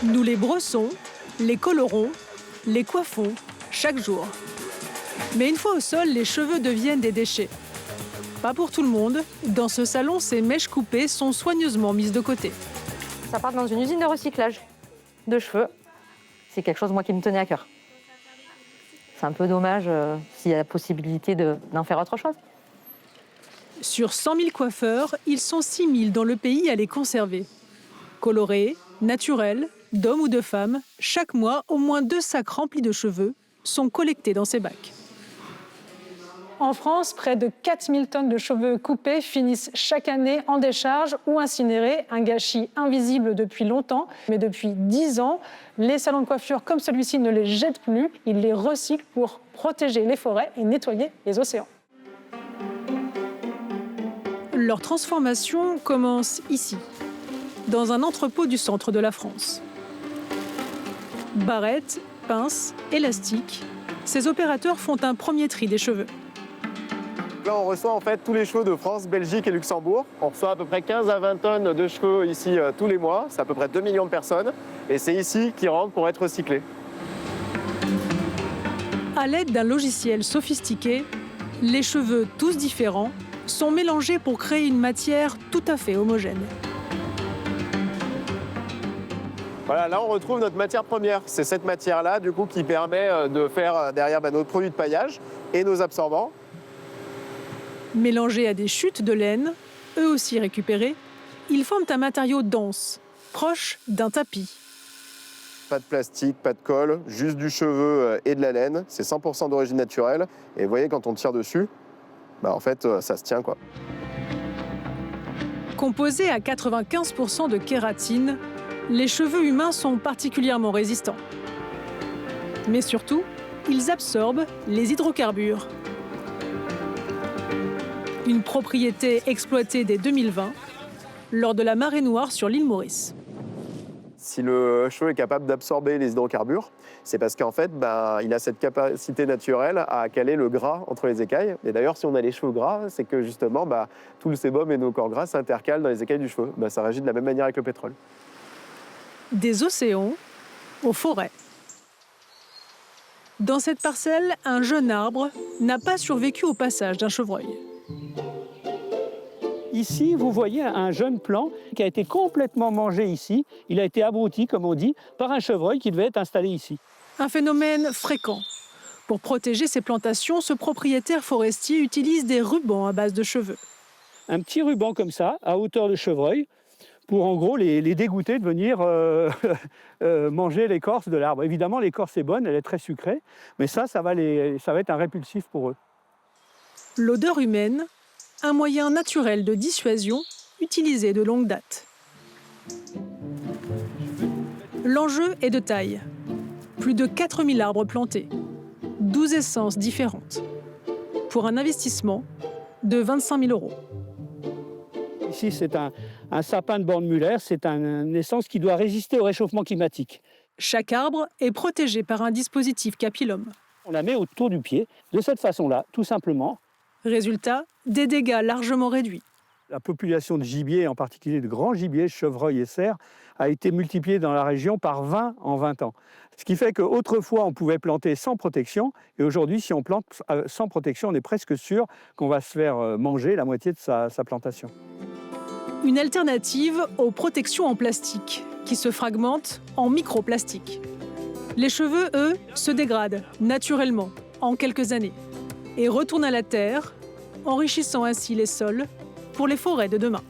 Nous les brossons, les colorons, les coiffons chaque jour. Mais une fois au sol, les cheveux deviennent des déchets. Pas pour tout le monde. Dans ce salon, ces mèches coupées sont soigneusement mises de côté. Ça part dans une usine de recyclage de cheveux. C'est quelque chose, moi, qui me tenait à cœur. C'est un peu dommage s'il y a la possibilité d'en faire autre chose. Sur 100 000 coiffeurs, ils sont 6 000 dans le pays à les conserver. Colorés, naturels, d'hommes ou de femmes, chaque mois, au moins 2 sacs remplis de cheveux sont collectés dans ces bacs. En France, près de 4 000 tonnes de cheveux coupés finissent chaque année en décharge ou incinérés, un gâchis invisible depuis longtemps. Mais depuis 10 ans, les salons de coiffure comme celui-ci ne les jettent plus, ils les recyclent pour protéger les forêts et nettoyer les océans. Leur transformation commence ici, dans un entrepôt du centre de la France. Barrettes, pinces, élastiques, ces opérateurs font un premier tri des cheveux. Là, on reçoit en fait tous les cheveux de France, Belgique et Luxembourg. On reçoit à peu près 15 à 20 tonnes de cheveux ici tous les mois. C'est à peu près 2 millions de personnes. Et c'est ici qu'ils rentrent pour être recyclés. À l'aide d'un logiciel sophistiqué, les cheveux, tous différents, sont mélangés pour créer une matière tout à fait homogène. Voilà, là on retrouve notre matière première. C'est cette matière-là, du coup, qui permet de faire derrière notre produit de paillage et nos absorbants. Mélangés à des chutes de laine, eux aussi récupérées, ils forment un matériau dense, proche d'un tapis. Pas de plastique, pas de colle, juste du cheveu et de la laine. C'est 100% d'origine naturelle. Et vous voyez, quand on tire dessus, en fait, ça se tient, quoi. Composés à 95% de kératine, les cheveux humains sont particulièrement résistants. Mais surtout, ils absorbent les hydrocarbures. Une propriété exploitée dès 2020, lors de la marée noire sur l'île Maurice. Si le cheveu est capable d'absorber les hydrocarbures, c'est parce qu'en fait, il a cette capacité naturelle à caler le gras entre les écailles. Et d'ailleurs, si on a les cheveux gras, c'est que justement, tout le sébum et nos corps gras s'intercalent dans les écailles du cheveu. Ça réagit de la même manière avec le pétrole. Des océans aux forêts. Dans cette parcelle, un jeune arbre n'a pas survécu au passage d'un chevreuil. Ici, vous voyez un jeune plant qui a été complètement mangé ici. Il a été abruti, comme on dit, par un chevreuil qui devait être installé ici. Un phénomène fréquent. Pour protéger ces plantations, ce propriétaire forestier utilise des rubans à base de cheveux. Un petit ruban comme ça, à hauteur de chevreuil, pour en gros les dégoûter de venir manger l'écorce de l'arbre. Évidemment, l'écorce est bonne, elle est très sucrée, mais ça va être un répulsif pour eux. L'odeur humaine, un moyen naturel de dissuasion utilisé de longue date. L'enjeu est de taille. Plus de 4000 arbres plantés, 12 essences différentes, pour un investissement de 25 000 €. Ici, c'est un sapin de Born-Müller, c'est une essence qui doit résister au réchauffement climatique. Chaque arbre est protégé par un dispositif capillum. On la met autour du pied, de cette façon-là, tout simplement. Résultat, des dégâts largement réduits. La population de gibier, en particulier de grands gibiers, chevreuils et cerfs, a été multipliée dans la région par 20 en 20 ans. Ce qui fait qu'autrefois, on pouvait planter sans protection. Et aujourd'hui, si on plante sans protection, on est presque sûr qu'on va se faire manger la moitié de sa plantation. Une alternative aux protections en plastique, qui se fragmentent en microplastiques. Les cheveux, eux, se dégradent naturellement en quelques années et retournent à la terre, enrichissant ainsi les sols pour les forêts de demain.